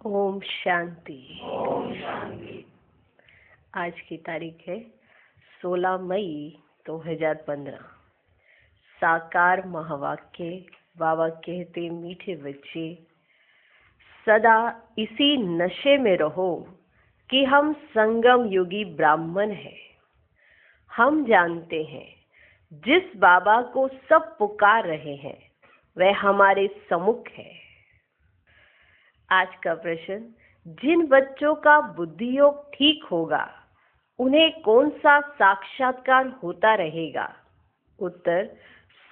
ओम शांति। ओम शांति। आज की तारीख है 16 मई 2015। साकार महावाक्य। बाबा कहते मीठे बच्चे, सदा इसी नशे में रहो कि हम संगम युगी ब्राह्मण हैं। हम जानते हैं जिस बाबा को सब पुकार रहे हैं वह हमारे सम्मुख है। आज का प्रश्न, जिन बच्चों का बुद्धि योग ठीक होगा उन्हें कौन सा साक्षात्कार होता रहेगा? उत्तर,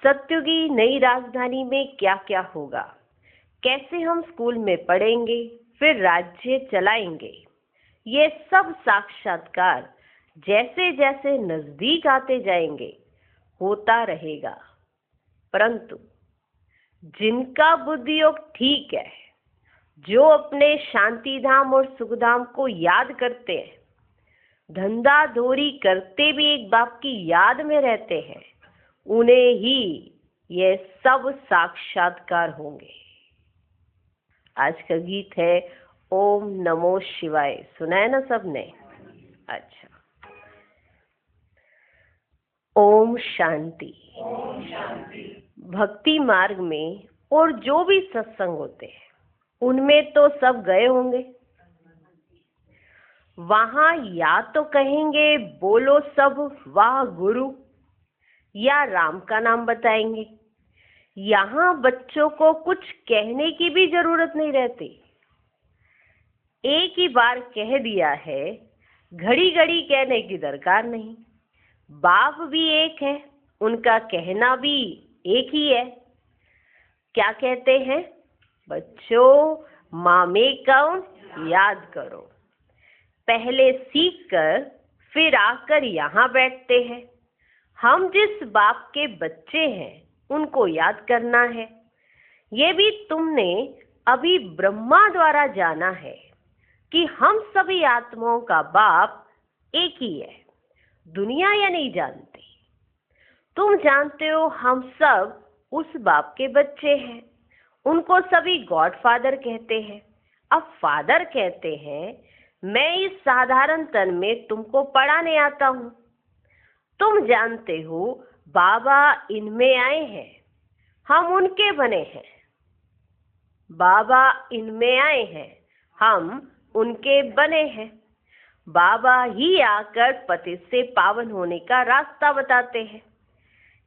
सत्युगी नई राजधानी में क्या क्या होगा, कैसे हम स्कूल में पढ़ेंगे, फिर राज्य चलाएंगे। ये सब साक्षात्कार जैसे जैसे नजदीक आते जाएंगे होता रहेगा। परंतु जिनका बुद्धि योग ठीक है, जो अपने शांति धाम और सुख धाम को याद करते हैं, धंधा धोरी करते भी एक बाप की याद में रहते हैं, उन्हें ही ये सब साक्षात्कार होंगे। आज का गीत है ओम नमो शिवाय। सुना है ना सबने? अच्छा। ओम शांति। ओम शांति। भक्ति मार्ग में और जो भी सत्संग होते हैं उनमें तो सब गए होंगे। वहां या तो कहेंगे बोलो सब वाह गुरु, या राम का नाम बताएंगे। यहाँ बच्चों को कुछ कहने की भी जरूरत नहीं रहती। एक ही बार कह दिया है, घड़ी घड़ी कहने की दरकार नहीं। बाप भी एक है, उनका कहना भी एक ही है। क्या कहते हैं? बच्चों, मामेकम याद करो। पहले सीख कर फिर आकर यहाँ बैठते हैं। हम जिस बाप के बच्चे हैं उनको याद करना है। ये भी तुमने अभी ब्रह्मा द्वारा जाना है कि हम सभी आत्माओं का बाप एक ही है। दुनिया या नहीं जानती। तुम जानते हो हम सब उस बाप के बच्चे हैं। उनको सभी गॉड फादर कहते हैं। अब फादर कहते हैं, मैं इस साधारण तन में तुमको पढ़ाने आता हूँ। तुम जानते हो बाबा इनमें आए हैं, हम उनके बने हैं। बाबा इनमें आए हैं, हम उनके बने हैं। बाबा ही आकर पतित से पावन होने का रास्ता बताते हैं।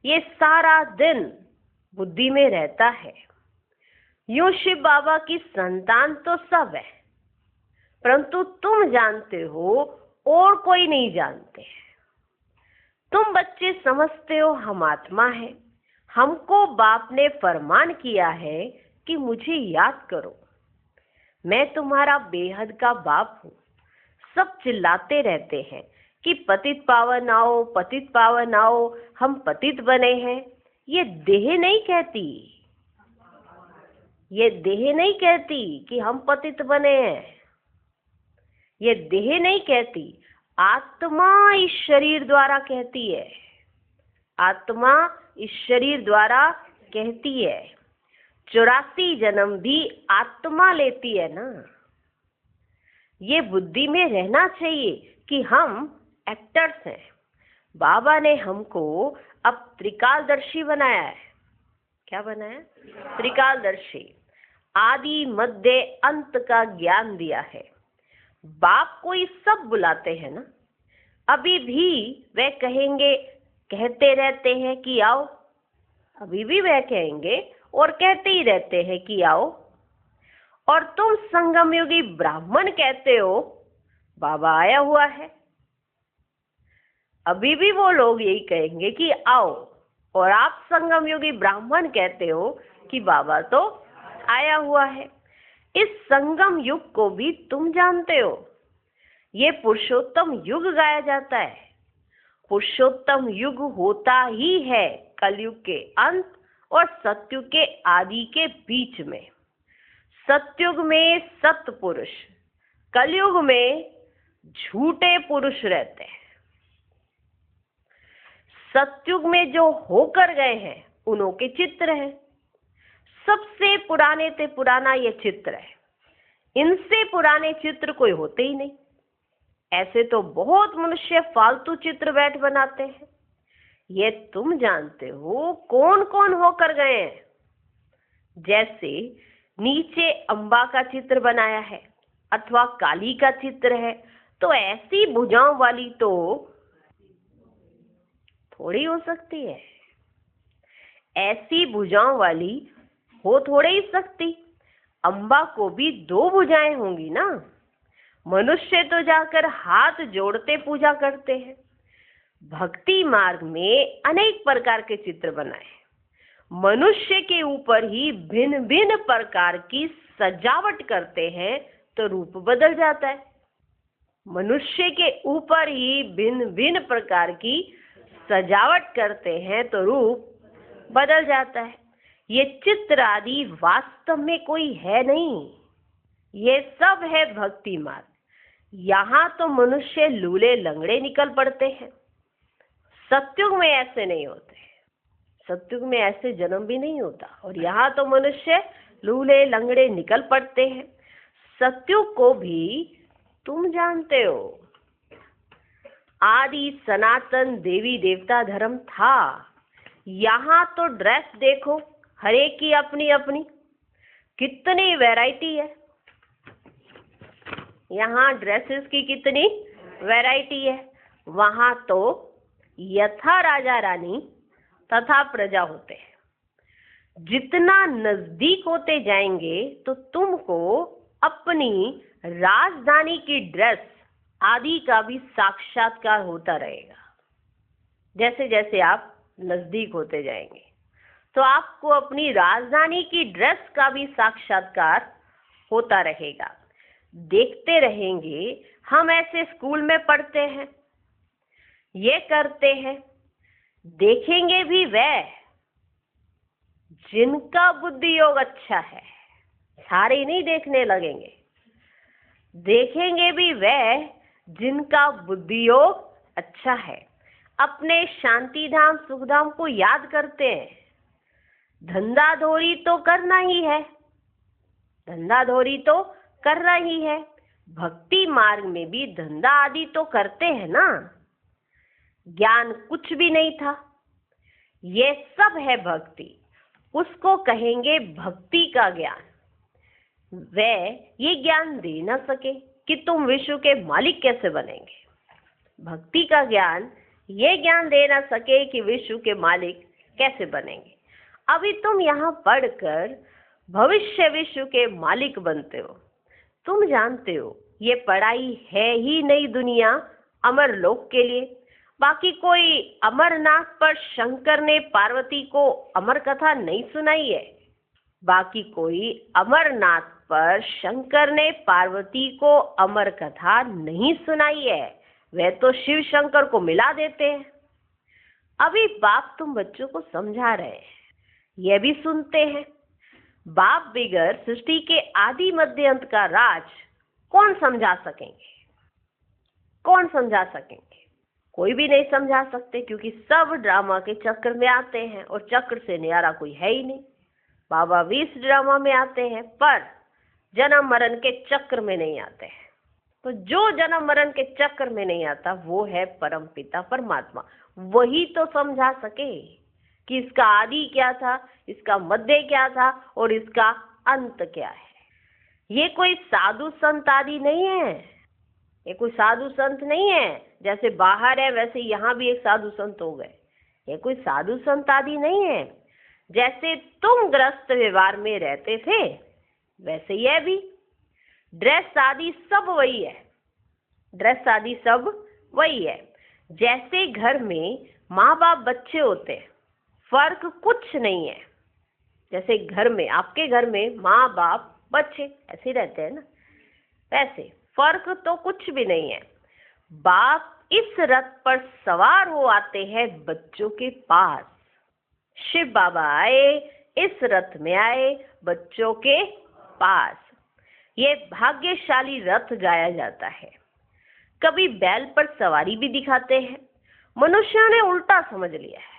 ये सारा दिन बुद्धि में रहता है। यूं शिव बाबा की संतान तो सब है, परंतु तुम जानते हो और कोई नहीं जानते। तुम बच्चे समझते हो हम आत्मा है। हमको बाप ने फरमान किया है कि मुझे याद करो। मैं तुम्हारा बेहद का बाप हूँ। सब चिल्लाते रहते हैं कि पतित पावन आओ, पतित पावन आओ, हम पतित बने हैं। ये देह नहीं कहती। ये देह नहीं कहती कि हम पतित बने हैं। ये देह नहीं कहती, आत्मा इस शरीर द्वारा कहती है। आत्मा इस शरीर द्वारा कहती है। 84 जन्म भी आत्मा लेती है ना। ये बुद्धि में रहना चाहिए कि हम एक्टर्स हैं। बाबा ने हमको अब त्रिकालदर्शी बनाया है। क्या बनाया? त्रिकालदर्शी। आदि मध्य अंत का ज्ञान दिया है। बाप को ये सब बुलाते हैं ना। अभी भी वे कहेंगे, कहते रहते हैं कि आओ। अभी भी वे कहेंगे और कहते ही रहते हैं कि आओ। और तुम संगम युगी ब्राह्मण कहते हो, बाबा आया हुआ है। अभी भी वो लोग यही कहेंगे कि आओ, और आप संगम युगी ब्राह्मण कहते हो कि बाबा तो आया हुआ है। इस संगम युग को भी तुम जानते हो। ये पुरुषोत्तम युग गाया जाता है। पुरुषोत्तम युग होता ही है कलयुग के अंत और सतयुग के आदि के बीच में। सतयुग में सत्पुरुष, कलयुग में झूठे पुरुष रहते हैं। सतयुग में जो होकर गए हैं उन्हों के चित्र हैं। सबसे पुराने से पुराना ये चित्र है। इनसे पुराने चित्र कोई होते ही नहीं। ऐसे तो बहुत मनुष्य फालतू चित्र बैठ बनाते हैं। ये तुम जानते हो कौन कौन होकर गए हैं? जैसे नीचे अंबा का चित्र बनाया है अथवा काली का चित्र है, तो ऐसी भुजाओं वाली तो थोड़ी हो सकती है। ऐसी भुजाओं वाली हो थोड़े ही सकती। अंबा को भी 2 भुजाएं होंगी ना। मनुष्य तो जाकर हाथ जोड़ते पूजा करते हैं। भक्ति मार्ग में अनेक प्रकार के चित्र बनाए। मनुष्य के ऊपर ही भिन्न भिन्न प्रकार की सजावट करते हैं तो रूप बदल जाता है। मनुष्य के ऊपर ही भिन्न भिन्न प्रकार की सजावट करते हैं तो रूप बदल जाता है। ये चित्र आदि वास्तव में कोई है नहीं, ये सब है भक्ति मार्ग। यहाँ तो मनुष्य लूले लंगड़े निकल पड़ते हैं। सतयुग में ऐसे नहीं होते। सतयुग में ऐसे जन्म भी नहीं होता, और यहाँ तो मनुष्य लूले लंगड़े निकल पड़ते हैं। सतयुग को भी तुम जानते हो, आदि सनातन देवी देवता धर्म था। यहाँ तो ड्रेस देखो, हर एक की अपनी अपनी, कितनी वैरायटी है। यहाँ ड्रेसेस की कितनी वैरायटी है। वहाँ तो यथा राजा रानी तथा प्रजा होते हैं। जितना नजदीक होते जाएंगे तो तुमको अपनी राजधानी की ड्रेस आदि का भी साक्षात्कार होता रहेगा। जैसे जैसे आप नजदीक होते जाएंगे तो आपको अपनी राजधानी की ड्रेस का भी साक्षात्कार होता रहेगा। देखते रहेंगे। हम ऐसे स्कूल में पढ़ते हैं, ये करते हैं, देखेंगे भी वह जिनका बुद्धि योग अच्छा है। सारे नहीं देखने लगेंगे। देखेंगे भी वह जिनका बुद्धि योग अच्छा है। अपने शांति धाम सुख धाम को याद करते हैं। धंधा धोरी तो करना ही है, धंधा धोरी तो करना ही है। भक्ति मार्ग में भी धंधा आदि तो करते हैं ना। ज्ञान कुछ भी नहीं था, ये सब है भक्ति। उसको कहेंगे भक्ति का ज्ञान। वह ये ज्ञान दे ना सके कि तुम विश्व के मालिक कैसे बनेंगे। भक्ति का ज्ञान ये ज्ञान दे ना सके कि विश्व के मालिक कैसे बनेंगे। अभी तुम यहाँ पढ़कर भविष्य विश्व के मालिक बनते हो। तुम जानते हो ये पढ़ाई है ही नई दुनिया अमर लोक के लिए। बाकी कोई अमरनाथ पर शंकर ने पार्वती को अमर कथा नहीं सुनाई है। बाकी कोई अमरनाथ पर शंकर ने पार्वती को अमर कथा नहीं सुनाई है। वे तो शिव शंकर को मिला देते हैं। अभी बाप तुम बच्चों को समझा रहे हैं, यह भी सुनते हैं। बाप बिगर सृष्टि के आदि मध्य अंत का राज कौन समझा सकेंगे? कौन समझा सकेंगे? कोई भी नहीं समझा सकते, क्योंकि सब ड्रामा के चक्र में आते हैं और चक्र से न्यारा कोई है ही नहीं। बाबा 20 ड्रामा में आते हैं पर जन्म मरण के चक्र में नहीं आते हैं। तो जो जन्म मरण के चक्र में नहीं आता वो है परम पिता परमात्मा। वही तो समझा सके कि इसका आदि क्या था, इसका मध्य क्या था और इसका अंत क्या है। ये कोई साधु संत आदि नहीं है। ये कोई साधु संत नहीं है। जैसे बाहर है वैसे यहाँ भी एक साधु संत हो गए। ये कोई साधु संत आदि नहीं है। जैसे तुम गृहस्थ व्यवहार में रहते थे वैसे यह भी। ड्रेस आदि सब वही है। ड्रेस आदि सब वही है। जैसे घर में माँ बाप बच्चे होते हैं, फर्क कुछ नहीं है। जैसे घर में, आपके घर में माँ बाप बच्चे ऐसे रहते हैं ना, वैसे फर्क तो कुछ भी नहीं है। बाप इस रथ पर सवार हो आते हैं बच्चों के पास। शिव बाबा आए, इस रथ में आए बच्चों के पास। ये भाग्यशाली रथ गाया जाता है। कभी बैल पर सवारी भी दिखाते हैं। मनुष्यों ने उल्टा समझ लिया है।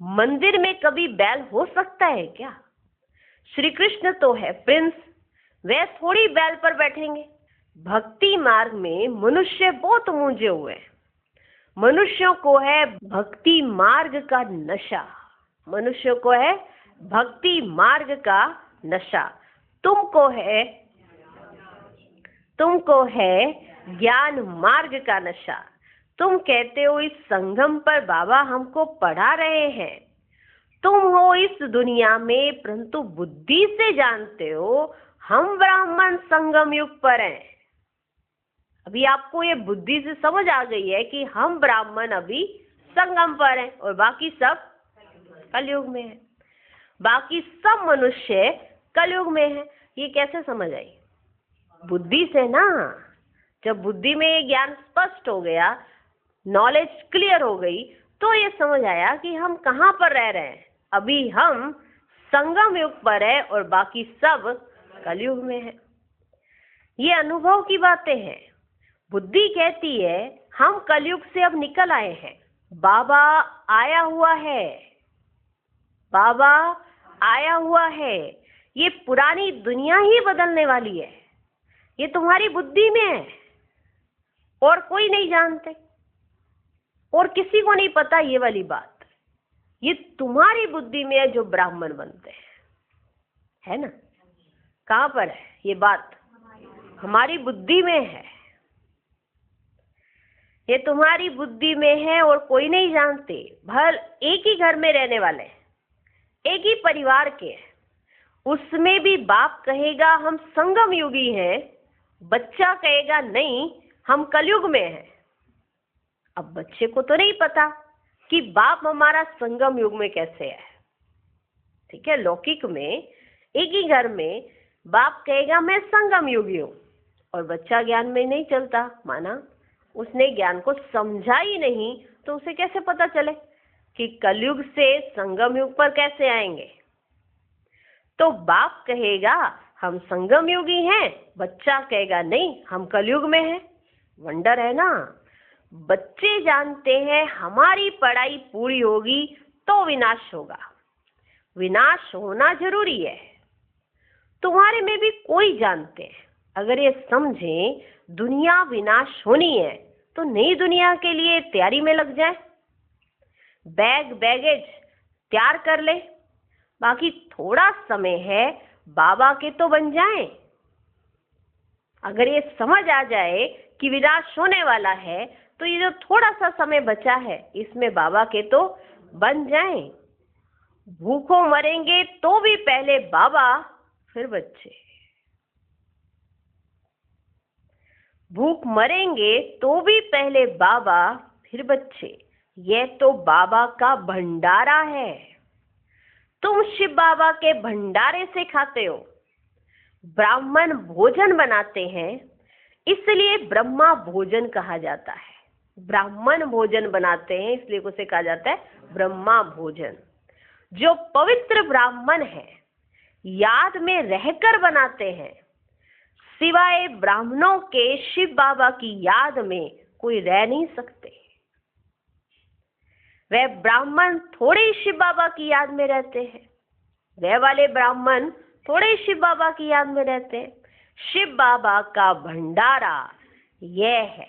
मंदिर में कभी बैल हो सकता है क्या? श्री कृष्ण तो है प्रिंस, वे थोड़ी बैल पर बैठेंगे। भक्ति मार्ग में मनुष्य बहुत मूंझे हुए हैं। मनुष्यों को है भक्ति मार्ग का नशा, मनुष्यों को है भक्ति मार्ग का नशा। तुमको है ज्ञान मार्ग का नशा। तुम कहते हो इस संगम पर बाबा हमको पढ़ा रहे हैं। तुम हो इस दुनिया में, परंतु बुद्धि से जानते हो हम ब्राह्मण संगम युग पर हैं। अभी आपको ये बुद्धि से समझ आ गई है कि हम ब्राह्मण अभी संगम पर हैं और बाकी सब कलयुग में है, बाकी सब मनुष्य कलयुग में है। ये कैसे समझ आई? बुद्धि से ना। जब बुद्धि में ये ज्ञान स्पष्ट हो गया, नॉलेज क्लियर हो गई, तो ये समझ आया कि हम कहाँ पर रह रहे हैं। अभी हम संगम युग पर है और बाकी सब कलयुग में है। ये अनुभव की बातें हैं। बुद्धि कहती है हम कलयुग से अब निकल आए हैं, बाबा आया हुआ है, बाबा आया हुआ है। ये पुरानी दुनिया ही बदलने वाली है। ये तुम्हारी बुद्धि में है और कोई नहीं जानते और किसी को नहीं पता ये वाली बात। ये तुम्हारी बुद्धि में है जो ब्राह्मण बनते हैं, है ना? कहाँ पर है ये बात? हमारी बुद्धि में है। ये तुम्हारी बुद्धि में है और कोई नहीं जानते। भल एक ही घर में रहने वाले, एक ही परिवार के, उसमें भी बाप कहेगा हम संगम युगी हैं, बच्चा कहेगा नहीं हम कलयुग में हैं। अब बच्चे को तो नहीं पता कि बाप हमारा संगम युग में कैसे है। ठीक है, लौकिक में एक ही घर में बाप कहेगा मैं संगम युगी हूँ और बच्चा ज्ञान में नहीं चलता, माना उसने ज्ञान को समझा ही नहीं, तो उसे कैसे पता चले कि कलयुग से संगम युग पर कैसे आएंगे। तो बाप कहेगा हम संगम युगी हैं, बच्चा कहेगा नहीं हम कलयुग में हैं। वंडर है ना। बच्चे जानते हैं हमारी पढ़ाई पूरी होगी तो विनाश होगा, विनाश होना जरूरी है। तुम्हारे में भी कोई जानते हैं, अगर ये समझें दुनिया विनाश होनी है तो नई दुनिया के लिए तैयारी में लग जाए, बैगेज तैयार कर ले। बाकी थोड़ा समय है, बाबा के तो बन जाएं। अगर ये समझ आ जाए कि विनाश होने वाला है तो ये जो थोड़ा सा समय बचा है इसमें बाबा के तो बन जाएं। भूखों मरेंगे तो भी पहले बाबा फिर बच्चे, भूख मरेंगे तो भी पहले बाबा फिर बच्चे। यह तो बाबा का भंडारा है। तुम शिव बाबा के भंडारे से खाते हो। ब्राह्मण भोजन बनाते हैं इसलिए ब्रह्मा भोजन कहा जाता है। ब्राह्मण भोजन बनाते हैं इसलिए उसे कहा जाता है ब्रह्मा भोजन। जो पवित्र ब्राह्मण है याद में रहकर बनाते हैं, सिवाय ब्राह्मणों के शिव बाबा की याद में कोई रह नहीं सकते। वह ब्राह्मण थोड़े ही शिव बाबा की याद में रहते हैं, वह वाले ब्राह्मण थोड़े शिव बाबा की याद में रहते हैं। शिव बाबा का भंडारा यह है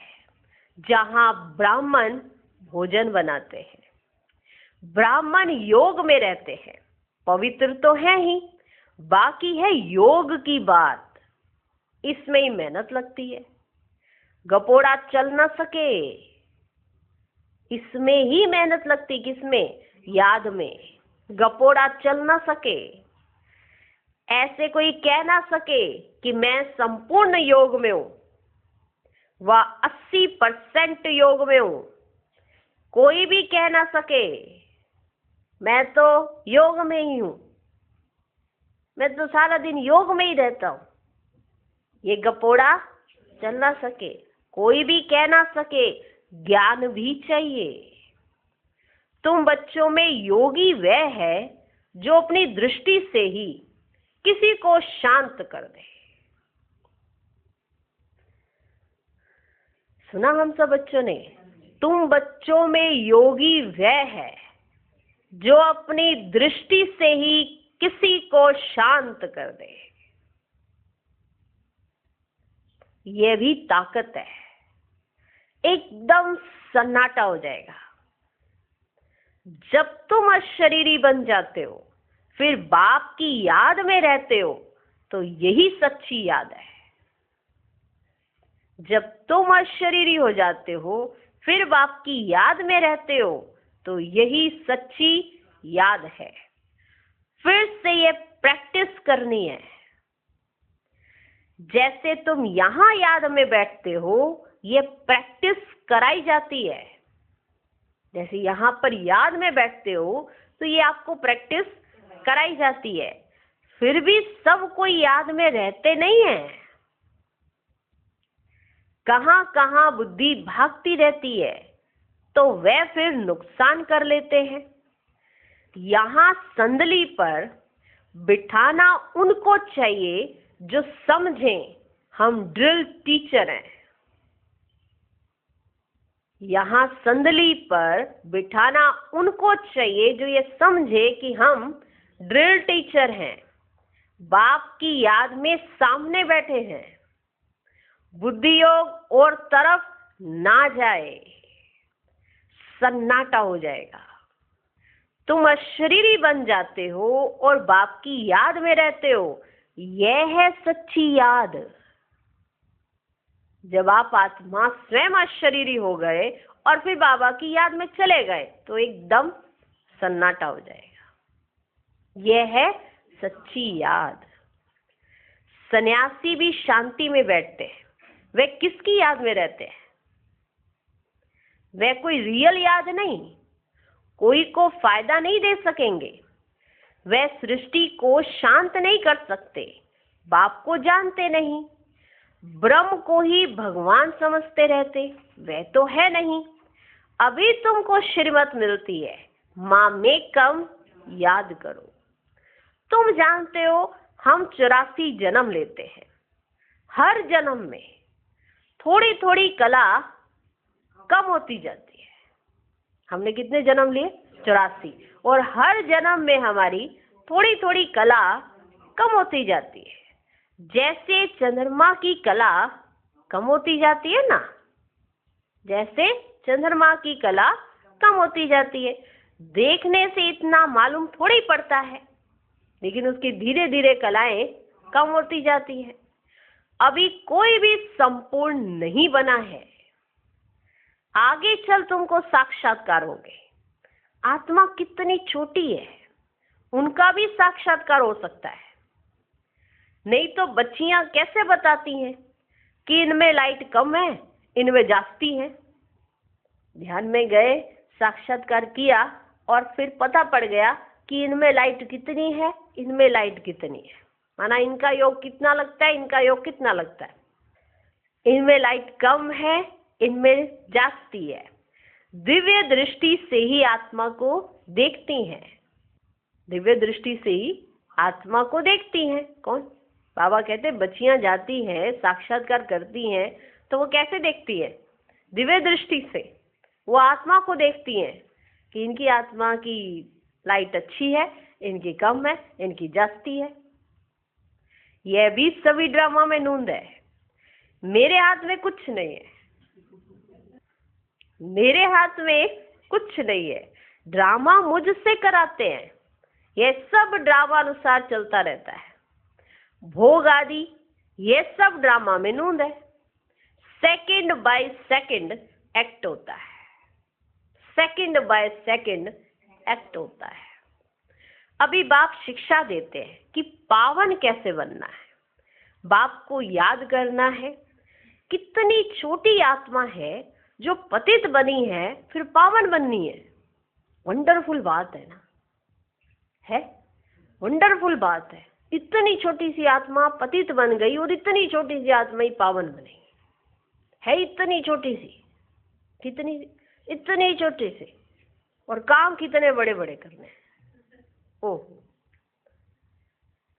जहां ब्राह्मण भोजन बनाते हैं। ब्राह्मण योग में रहते हैं, पवित्र तो है ही, बाकी है योग की बात। इसमें ही मेहनत लगती है। गपोड़ा चल ना सके, इसमें ही मेहनत लगती। किसमें? याद में। गपोड़ा चल ना सके, ऐसे कोई कह ना सके कि मैं संपूर्ण योग में हूं, वह 80% योग में हूं। कोई भी कह ना सके मैं तो योग में ही हूं, मैं तो सारा दिन योग में ही रहता हूं। ये गपोड़ा चल ना सके, कोई भी कह ना सके। ज्ञान भी चाहिए। तुम बच्चों में योगी वह है जो अपनी दृष्टि से ही किसी को शांत कर दे। सुना हम सब बच्चों ने? तुम बच्चों में योगी वह है जो अपनी दृष्टि से ही किसी को शांत कर दे। यह भी ताकत है। एकदम सन्नाटा हो जाएगा। जब तुम अशरीरी बन जाते हो, फिर बाप की याद में रहते हो, तो यही सच्ची याद है। जब तुम अशरीरी हो जाते हो, फिर बाप की याद में रहते हो, तो यही सच्ची याद है। फिर से ये प्रैक्टिस करनी है। जैसे तुम यहां याद में बैठते हो, ये प्रैक्टिस कराई जाती है। जैसे यहां पर याद में बैठते हो, तो ये आपको प्रैक्टिस कराई जाती है। फिर भी सब कोई याद में रहते नहीं है। कहां कहां बुद्धि भागती रहती है, तो वे फिर नुकसान कर लेते हैं। यहां संदली पर बिठाना उनको चाहिए जो समझें हम ड्रिल टीचर हैं। यहां संदली पर बिठाना उनको चाहिए जो ये समझे कि हम ड्रिल टीचर हैं, बाप की याद में सामने बैठे हैं। बुद्धि योग और तरफ ना जाए, सन्नाटा हो जाएगा। तुम अशरीरी बन जाते हो और बाप की याद में रहते हो। यह है सच्ची याद। जब आप आत्मा स्वयं अशरीरी हो गए और फिर बाबा की याद में चले गए, तो एकदम सन्नाटा हो जाएगा। यह है सच्ची याद। सन्यासी भी शांति में बैठते हैं। वे किसकी याद में रहते हैं? वे कोई रियल याद नहीं, कोई को फायदा नहीं दे सकेंगे। वे सृष्टि को शांत नहीं कर सकते, बाप को जानते नहीं, ब्रह्म को ही भगवान समझते रहते। वे तो है नहीं। अभी तुमको श्रीमत मिलती है, माँ में कम याद करो। तुम जानते हो हम 84 जन्म लेते हैं। हर जन्म में थोड़ी थोड़ी कला कम होती जाती है। हमने कितने जन्म लिए? 84। और हर जन्म में हमारी थोड़ी थोड़ी कला कम होती जाती है। जैसे चंद्रमा की कला कम होती जाती है ना, जैसे चंद्रमा की कला कम होती जाती है। देखने से इतना मालूम थोड़ी पड़ता है, लेकिन उसकी धीरे धीरे कलाएं कम होती जाती हैं। अभी कोई भी संपूर्ण नहीं बना है। आगे चल तुमको साक्षात्कार होंगे। आत्मा कितनी छोटी है, उनका भी साक्षात्कार हो सकता है। नहीं तो बच्चियां कैसे बताती हैं कि इनमें लाइट कम है, इनमें जास्ती है। ध्यान में गए, साक्षात्कार किया और फिर पता पड़ गया कि इनमें लाइट कितनी है, इनमें लाइट कितनी है। माना इनका योग कितना लगता है, इनका योग कितना लगता है। इनमें लाइट कम है, इनमें जास्ती है। दिव्य दृष्टि से ही आत्मा को देखती हैं। दिव्य दृष्टि से ही आत्मा को देखती हैं। कौन? बाबा कहते बच्चियां जाती हैं, साक्षात्कार करती हैं, तो वो कैसे देखती है? दिव्य दृष्टि से वो आत्मा को देखती हैं कि इनकी आत्मा की लाइट अच्छी है, इनकी कम है, इनकी जास्ती है। यह भी सभी ड्रामा में नूंद है। मेरे हाथ में कुछ नहीं है, मेरे हाथ में कुछ नहीं है। ड्रामा मुझसे कराते हैं। यह सब ड्रामा अनुसार चलता रहता है। भोग आदि ये सब ड्रामा में नूंद है। सेकंड बाय सेकंड एक्ट होता है। सेकंड बाय सेकंड एक्ट होता है। अभी बाप शिक्षा देते हैं कि पावन कैसे बनना है। बाप को याद करना है कितनी छोटी आत्मा है जो पतित बनी है, फिर पावन बननी है। वंडरफुल बात है ना, है वंडरफुल बात है। इतनी छोटी सी आत्मा पतित बन गई और इतनी छोटी सी आत्मा ही पावन बनेगी। है इतनी छोटी सी, कितनी इतनी छोटी सी, और काम कितने बड़े बड़े करने हैं। ओह,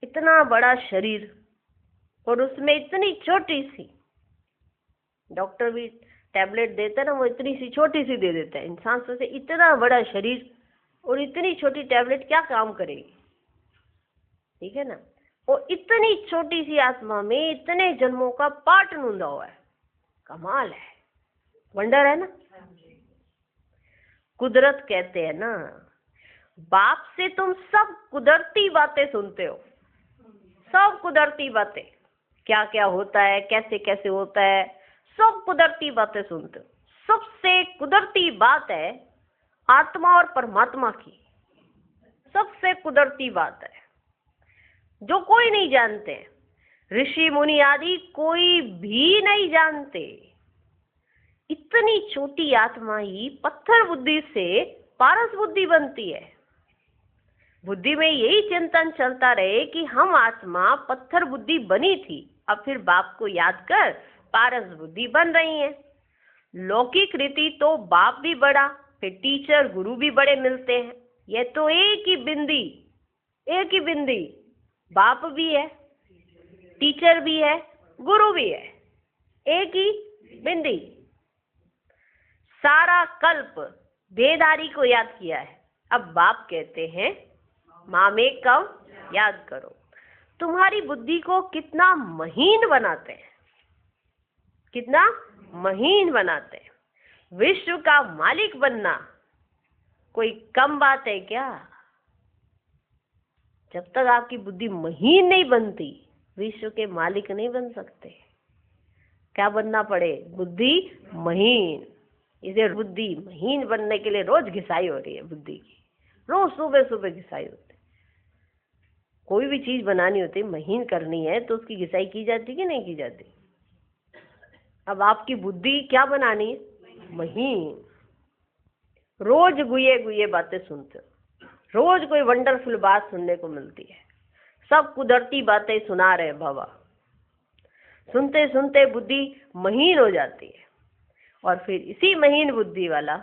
इतना बड़ा शरीर और उसमें इतनी छोटी सी। डॉक्टर भी टैबलेट देता है ना, वो इतनी सी छोटी सी दे देता है। इंसान सोचे इतना बड़ा शरीर और इतनी छोटी टैबलेट क्या काम करेगी। ठीक है ना। और इतनी छोटी सी आत्मा में इतने जन्मों का पाठ नूंदा हुआ है। कमाल है, वंडर है ना। कुदरत कहते हैं ना, बाप से तुम सब कुदरती बातें सुनते हो, सब कुदरती बातें, क्या क्या होता है, कैसे कैसे होता है, सब कुदरती बातें सुनते हो। सबसे कुदरती बात है आत्मा और परमात्मा की, सबसे कुदरती बात है जो कोई नहीं जानते, ऋषि मुनि आदि कोई भी नहीं जानते। इतनी छोटी आत्मा ही पत्थर बुद्धि से पारस बुद्धि बनती है। बुद्धि में यही चिंतन चलता रहे कि हम आत्मा पत्थर बुद्धि बनी थी, अब फिर बाप को याद कर पारस बुद्धि बन रही है। लौकिक रीति तो बाप भी बड़ा, फिर टीचर गुरु भी बड़े मिलते हैं। यह तो एक ही बिंदी, बाप भी है, टीचर भी है, गुरु भी है, एक ही बिंदी। सारा कल्प देहधारी को याद किया है, अब बाप कहते हैं मामेक कम याद करो। तुम्हारी बुद्धि को कितना महीन बनाते हैं, कितना महीन बनाते हैं। विश्व का मालिक बनना कोई कम बात है क्या? जब तक आपकी बुद्धि महीन नहीं बनती, विश्व के मालिक नहीं बन सकते। क्या बनना पड़े? बुद्धि महीन। इसे बुद्धि महीन बनने के लिए रोज घिसाई हो रही है बुद्धि की, रोज सुबह सुबह घिसाई होती है। कोई भी चीज बनानी होती, महीन करनी है तो उसकी घिसाई की जाती कि नहीं की जाती? अब आपकी बुद्धि क्या बनानी है? महीन। रोज गुये गुये बातें सुनते हो, रोज कोई वंडरफुल बात सुनने को मिलती है, सब कुदरती बातें सुना रहे बाबा। सुनते सुनते बुद्धि महीन हो जाती है और फिर इसी महीन बुद्धि वाला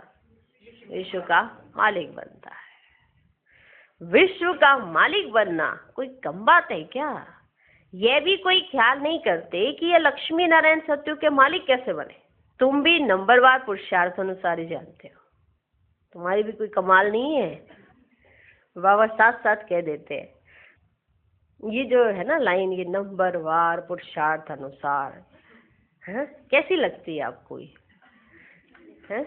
विश्व का मालिक बनता है। विश्व का मालिक बनना कोई कम बात है क्या? यह भी कोई ख्याल नहीं करते कि ये लक्ष्मी नारायण सत्यु के मालिक कैसे बने। तुम भी नंबरवार पुरुषार्थ अनुसार ही जानते हो, तुम्हारी भी कोई कमाल नहीं है। बाबा साथ साथ कह देते हैं, ये जो है ना लाइन, ये नंबरवार पुरुषार्थ अनुसार है, कैसी लगती है आपको? है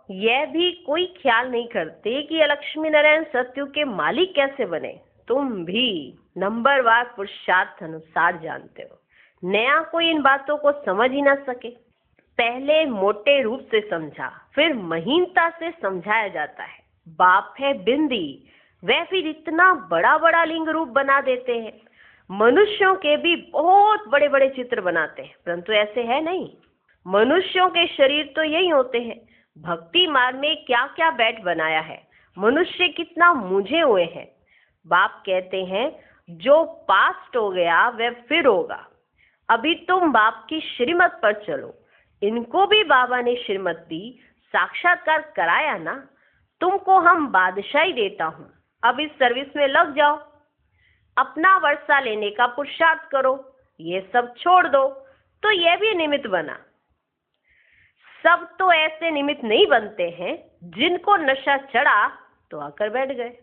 यह भी कोई ख्याल नहीं करते कि लक्ष्मी नारायण सत्यु के मालिक कैसे बने। तुम भी नंबरवार पुरुषार्थ अनुसार जानते हो, नया कोई इन बातों को समझ ही ना सके। पहले मोटे रूप से समझा, फिर महीनता से समझाया जाता है। बाप है बिंदी, वह फिर इतना बड़ा बड़ा लिंग रूप बना देते हैं। मनुष्यों के भी बहुत बड़े बड़े चित्र बनाते हैं, परंतु ऐसे है नहीं। मनुष्यों के शरीर तो यही होते हैं। भक्ति मार्ग में क्या क्या बैठ बनाया है, मनुष्य कितना मुझे हुए हैं। बाप कहते हैं जो पास्ट हो गया वह फिर होगा। अभी तुम बाप की श्रीमत पर चलो। इनको भी बाबा ने श्रीमत दी, साक्षात्कार कराया ना। तुमको हम बादशाही देता हूँ, अब इस सर्विस में लग जाओ। अपना वर्षा लेने का पुरुषार्थ करो, ये सब छोड़ दो। तो यह भी निमित्त बना। सब तो ऐसे निमित्त नहीं बनते हैं, जिनको नशा चढ़ा तो आकर बैठ गए।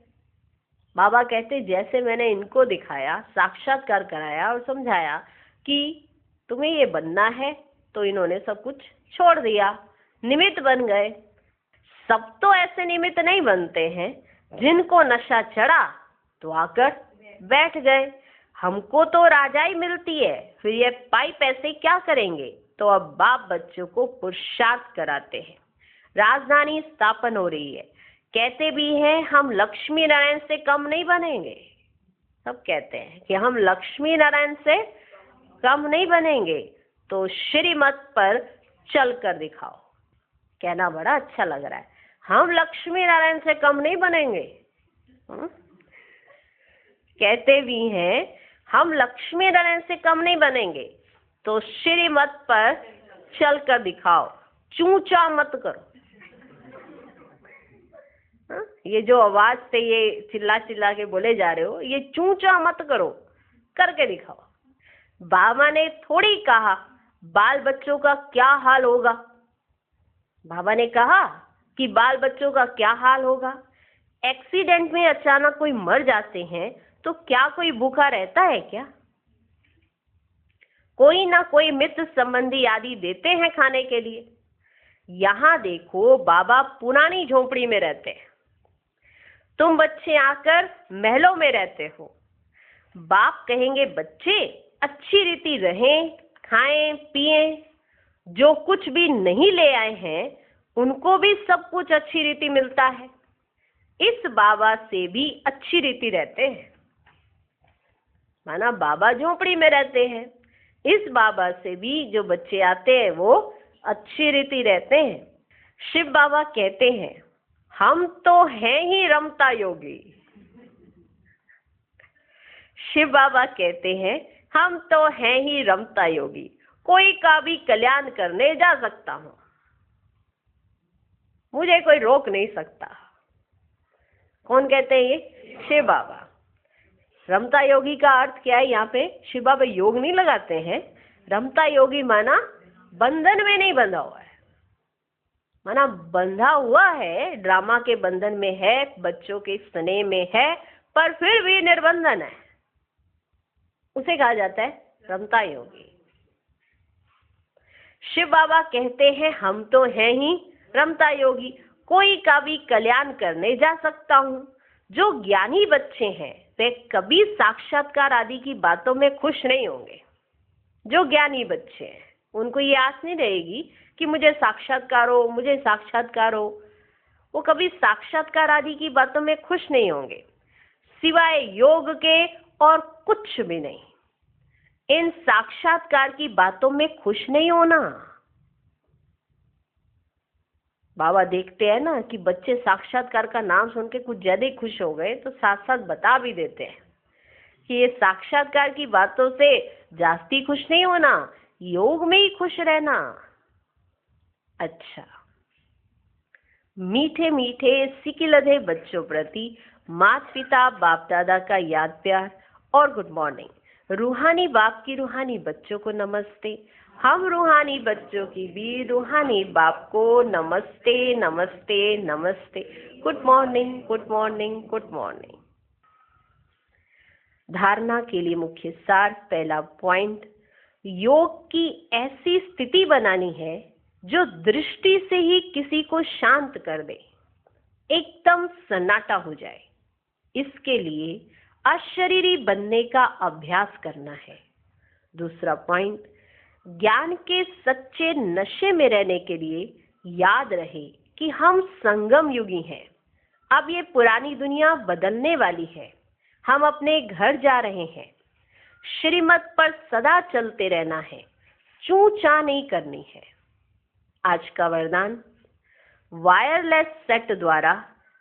बाबा कहते जैसे मैंने इनको दिखाया, साक्षात्कार कराया और समझाया कि तुम्हें ये बनना है, तो इन्होंने सब कुछ छोड़ दिया, निमित्त बन गए। सब तो ऐसे निमित्त नहीं बनते हैं, जिनको नशा चढ़ा तो आकर बैठ गए। हमको तो राजाई मिलती है, फिर ये पाई पैसे क्या करेंगे? तो अब बाप बच्चों को पुरुषार्थ कराते हैं। राजधानी स्थापन हो रही है। कहते भी हैं हम लक्ष्मी नारायण से कम नहीं बनेंगे। सब कहते हैं कि हम लक्ष्मी नारायण से कम नहीं बनेंगे, तो श्रीमत पर चल कर दिखाओ। कहना बड़ा अच्छा लग रहा है, हम लक्ष्मी नारायण से कम नहीं बनेंगे। कहते भी हैं हम लक्ष्मी नारायण से कम नहीं बनेंगे, तो श्रीमत पर चल कर दिखाओ, चूचा मत करो। ये जो आवाज से ये चिल्ला चिल्ला के बोले जा रहे हो, ये चूचा मत करो, करके दिखाओ। बाबा ने थोड़ी कहा बाल बच्चों का क्या हाल होगा। बाबा ने कहा कि बाल बच्चों का क्या हाल होगा। एक्सीडेंट में अचानक कोई मर जाते हैं तो क्या कोई भूखा रहता है क्या? कोई ना कोई मित्र संबंधी आदि देते हैं खाने के लिए। यहाँ देखो, बाबा पुरानी झोपड़ी में रहते हैं, तुम बच्चे आकर महलों में रहते हो। बाप कहेंगे बच्चे अच्छी रीति रहें, खाएं पिएं, जो कुछ भी नहीं ले आए हैं उनको भी सब कुछ अच्छी रीति मिलता है। इस बाबा से भी अच्छी रीति रहते हैं, माना बाबा झोपड़ी में रहते हैं, इस बाबा से भी जो बच्चे आते हैं वो अच्छी रीति रहते हैं। शिव बाबा कहते हैं हम तो हैं ही रमता योगी। शिव बाबा कहते हैं हम तो हैं ही रमता योगी, कोई का भी कल्याण करने जा सकता हूं, मुझे कोई रोक नहीं सकता। कौन कहते हैं ये? शिव बाबा। रमता योगी का अर्थ क्या है? यहाँ पे शिव बाबा योग नहीं लगाते हैं। रमता योगी माना बंधन में नहीं बंधा हुआ है, माना बंधा हुआ है, ड्रामा के बंधन में है, बच्चों के स्नेह में है, पर फिर भी निर्बंधन है, उसे कहा जाता है रमता योगी। शिव बाबा कहते हैं हम तो हैं ही रमता योगी, कोई का भी कल्याण करने जा सकता हूं। जो ज्ञानी बच्चे हैं वे कभी साक्षात्कार आदि की बातों में खुश नहीं होंगे। जो ज्ञानी बच्चे हैं उनको ये आस नहीं रहेगी कि मुझे साक्षात्कार हो, मुझे साक्षात्कार हो। वो कभी साक्षात्कार आदि की बातों में खुश नहीं होंगे, सिवाय योग के और कुछ भी नहीं। इन साक्षात्कार की बातों में खुश नहीं होना। बाबा देखते हैं ना कि बच्चे साक्षात्कार का नाम सुन के कुछ ज्यादा ही खुश हो गए तो साथ साथ बता भी देते हैं कि ये साक्षात्कार की बातों से जास्ती खुश नहीं होना, योग में ही खुश रहना। अच्छा, मीठे मीठे सिकिलधे बच्चों प्रति माता पिता बाप दादा का याद प्यार और गुड मॉर्निंग। रूहानी बाप की रूहानी बच्चों को नमस्ते। हम रूहानी बच्चों की भी रूहानी बाप को नमस्ते नमस्ते नमस्ते। Good morning good morning good morning. धारणा के लिए मुख्य सार, पहला पॉइंट, योग की ऐसी स्थिति बनानी है जो दृष्टि से ही किसी को शांत कर दे, एकदम सन्नाटा हो जाए। इसके लिए अशरीरी बनने का अभ्यास करना है। दूसरा पॉइंट, ज्ञान के सच्चे नशे में रहने के लिए याद रहे कि हम संगम युगी हैं। अब ये पुरानी दुनिया बदलने वाली है, हम अपने घर जा रहे हैं। श्रीमत पर सदा चलते रहना है, चूं चा नहीं करनी है। आज का वरदान, वायरलेस सेट द्वारा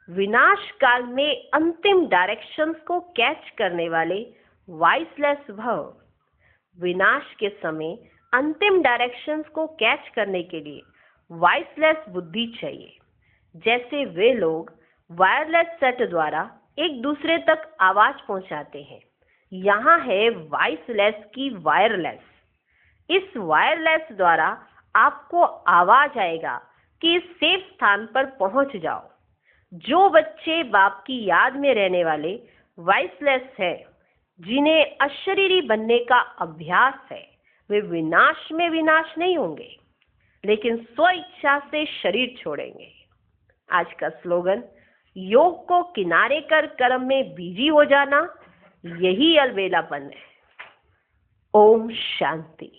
विनाश काल में अंतिम डायरेक्शंस को कैच करने वाले वॉइसलेस भव। विनाश के समय अंतिम डायरेक्शंस को कैच करने के लिए वॉइसलेस बुद्धि चाहिए। जैसे वे लोग वायरलेस सेट द्वारा एक दूसरे तक आवाज पहुंचाते हैं, यहाँ है वॉइसलेस की वायरलेस। इस वायरलेस द्वारा आपको आवाज आएगा कि इस सेफ स्थान पर पहुंच जाओ। जो बच्चे बाप की याद में रहने वाले वॉइसलेस है, जिन्हें अशरीरी बनने का अभ्यास है, वे विनाश में विनाश नहीं होंगे, लेकिन स्व इच्छा से शरीर छोड़ेंगे। आज का स्लोगन, योग को किनारे कर कर्म में बिजी हो जाना, यही अलबेलापन है। ओम शांति।